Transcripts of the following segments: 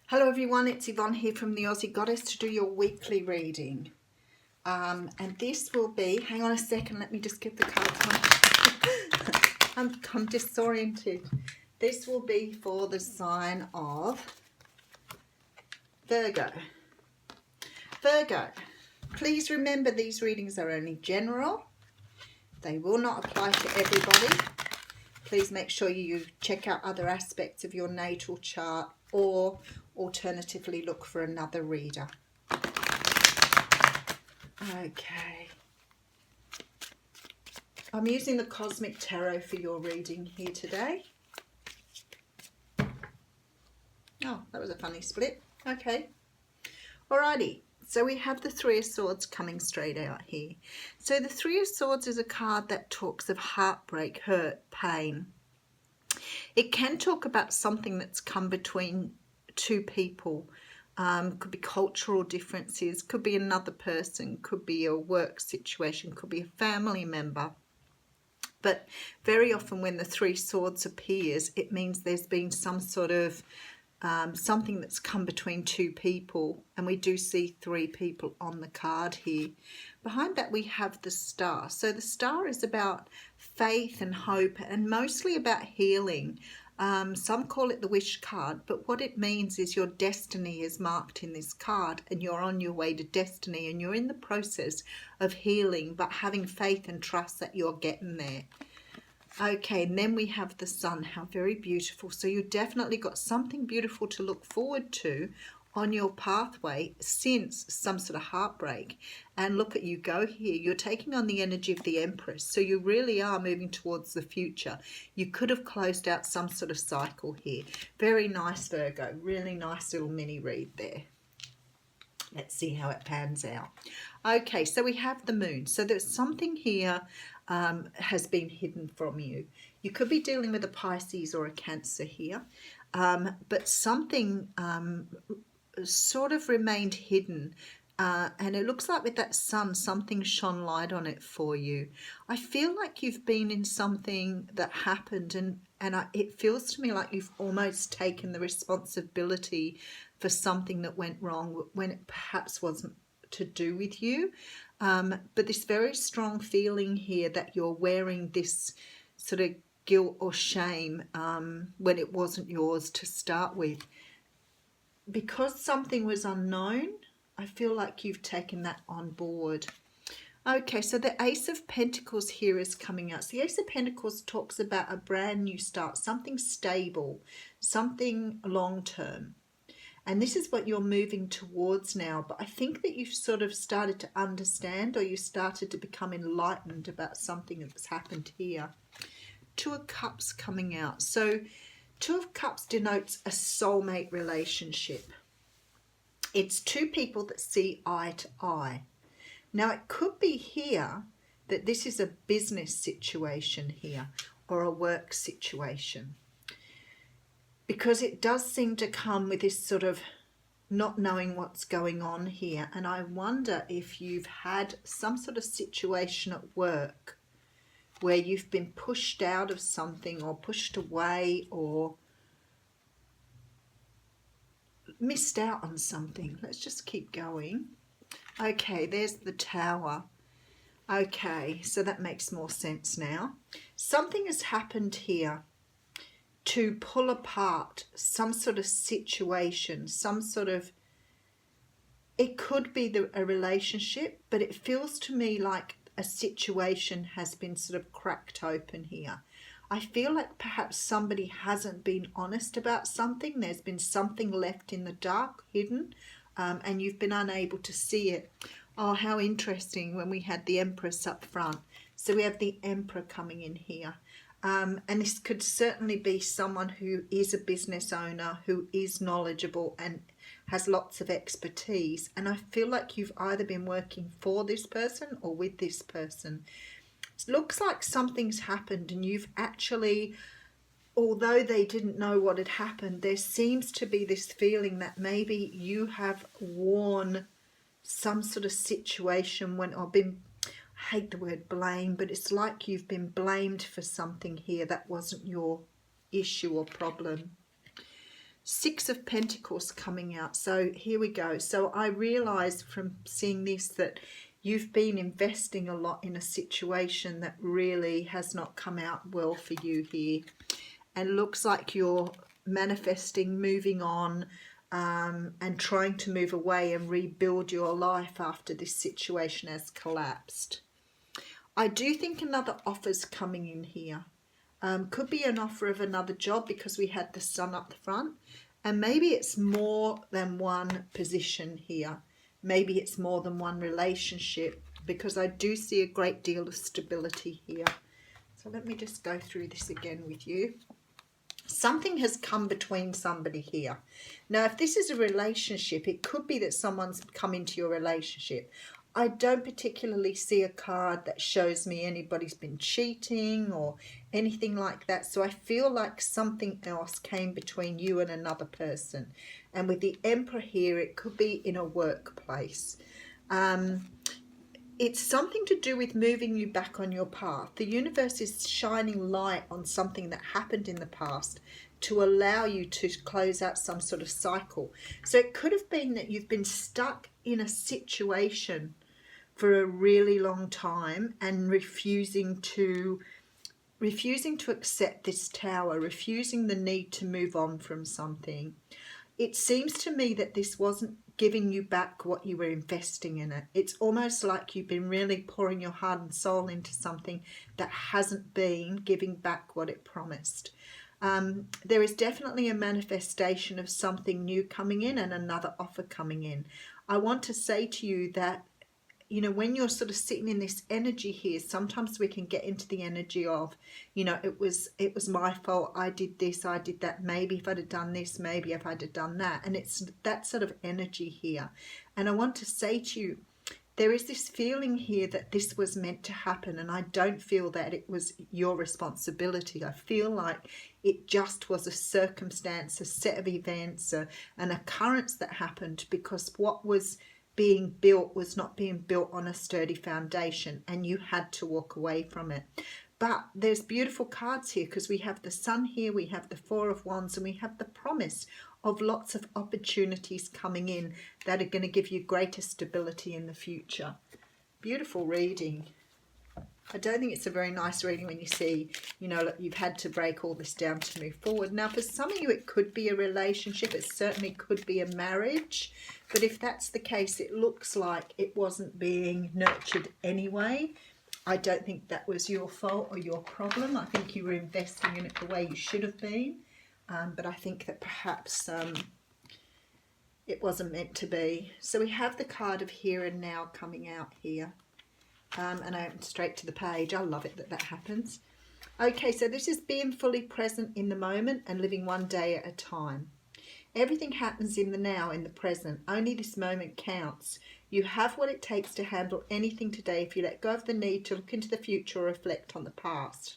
Hello everyone, it's Yvonne here from the Aussie Goddess to do your weekly reading. And this will be, hang on a second, let me just get the cards on. I'm disoriented. This will be for the sign of Virgo. Virgo, please remember these readings are only general. They will not apply to everybody. Please make sure you check out other aspects of your natal chart or alternatively look for another reader. Okay. I'm using the Cosmic Tarot for your reading here today. Oh, that was a funny split. Okay. Alrighty. So we have the Three of Swords coming straight out here. So the Three of Swords is a card that talks of heartbreak, hurt, pain. It can talk about something that's come between two people. Could be cultural differences, could be another person, could be a work situation, could be a family member. But very often when the Three Swords appears, it means there's been some sort of something that's come between two people, and we do see three people on the card here. Behind that we have the Star. So the Star is about faith and hope and mostly about healing. Some call it the wish card, but what it means is your destiny is marked in this card and you're on your way to destiny and you're in the process of healing, but having faith and trust that you're getting there. Okay, and then we have the Sun. How very beautiful. So you definitely got something beautiful to look forward to on your pathway since some sort of heartbreak. And look at you go here. You're taking on the energy of the Empress. So you really are moving towards the future. You could have closed out some sort of cycle here. Very nice, Virgo. Really nice little mini read there. Let's see how it pans out. Okay, so we have the Moon. So there's something here has been hidden from you. You could be dealing with a Pisces or a Cancer here, but something sort of remained hidden. And it looks like with that Sun, something shone light on it for you. I feel like you've been in something that happened and it feels to me like you've almost taken the responsibility for something that went wrong when it perhaps wasn't to do with you. But this very strong feeling here that you're wearing this sort of guilt or shame when it wasn't yours to start with. Because something was unknown, I feel like you've taken that on board. Okay, so the Ace of Pentacles here is coming out. So the Ace of Pentacles talks about a brand new start, something stable, something long-term. And this is what you're moving towards now. But I think that you've sort of started to understand, or you started to become enlightened about something that's happened here. Two of Cups coming out. So Two of Cups denotes a soulmate relationship. It's two people that see eye to eye. Now it could be here that this is a business situation here or a work situation, because it does seem to come with this sort of not knowing what's going on here. And I wonder if you've had some sort of situation at work where you've been pushed out of something or pushed away or missed out on something. Let's just keep going. Okay, there's the Tower. Okay, so that makes more sense now. Something has happened here to pull apart some sort of situation, some sort of, it could be a relationship, but it feels to me like a situation has been sort of cracked open here. I feel like perhaps somebody hasn't been honest about something. There's been something left in the dark, hidden, and you've been unable to see it. Oh, how interesting when we had the Empress up front. So we have the Emperor coming in here. And this could certainly be someone who is a business owner, who is knowledgeable and has lots of expertise. And I feel like you've either been working for this person or with this person. It looks like something's happened and you've actually, although they didn't know what had happened, there seems to be this feeling that maybe you have worn some sort of situation when, or been, I hate the word blame, but it's like you've been blamed for something here that wasn't your issue or problem. Six of Pentacles coming out. So here we go. So I realized from seeing this that you've been investing a lot in a situation that really has not come out well for you here. And looks like you're manifesting, moving on, and trying to move away and rebuild your life after this situation has collapsed. I do think another offer's coming in here. Could be an offer of another job because we had the sun up the front. And maybe it's more than one position here. Maybe it's more than one relationship, because I do see a great deal of stability here. So let me just go through this again with you. Something has come between somebody here. Now, if this is a relationship, it could be that someone's come into your relationship. I don't particularly see a card that shows me anybody's been cheating or anything like that. So I feel like something else came between you and another person. And with the Emperor here, it could be in a workplace. It's something to do with moving you back on your path. The universe is shining light on something that happened in the past to allow you to close out some sort of cycle. So it could have been that you've been stuck in a situation for a really long time and refusing to accept this Tower, refusing the need to move on from something. It seems to me that this wasn't giving you back what you were investing in it. It's almost like you've been really pouring your heart and soul into something that hasn't been giving back what it promised. There is definitely a manifestation of something new coming in and another offer coming in. I want to say to you that, you know, when you're sort of sitting in this energy here, sometimes we can get into the energy of, you know, it was my fault, I did this, I did that, maybe if I'd have done this, maybe if I'd have done that. And it's that sort of energy here. And I want to say to you, there is this feeling here that this was meant to happen, and I don't feel that it was your responsibility. I feel like it just was a circumstance, a set of events, an occurrence that happened, because what was being built was not being built on a sturdy foundation, and you had to walk away from it. But there's beautiful cards here, because we have the Sun here, we have the Four of Wands, and we have the promise of lots of opportunities coming in that are going to give you greater stability in the future. Beautiful reading. I don't think it's a very nice reading when you see, you know, look, you've had to break all this down to move forward. Now, for some of you, it could be a relationship. It certainly could be a marriage. But if that's the case, it looks like it wasn't being nurtured anyway. I don't think that was your fault or your problem. I think you were investing in it the way you should have been. But I think that perhaps it wasn't meant to be. So we have the card of Here and Now coming out here. And I open straight to the page. I love it that that happens. Okay, so this is being fully present in the moment and living one day at a time. Everything happens in the now, in the present. Only this moment counts. You have what it takes to handle anything today if you let go of the need to look into the future or reflect on the past.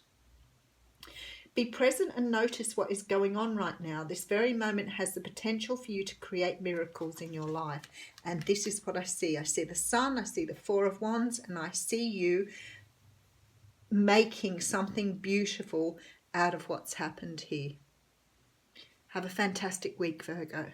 Be present and notice what is going on right now. This very moment has the potential for you to create miracles in your life. And this is what I see. I see the Sun, I see the Four of Wands, and I see you making something beautiful out of what's happened here. Have a fantastic week, Virgo.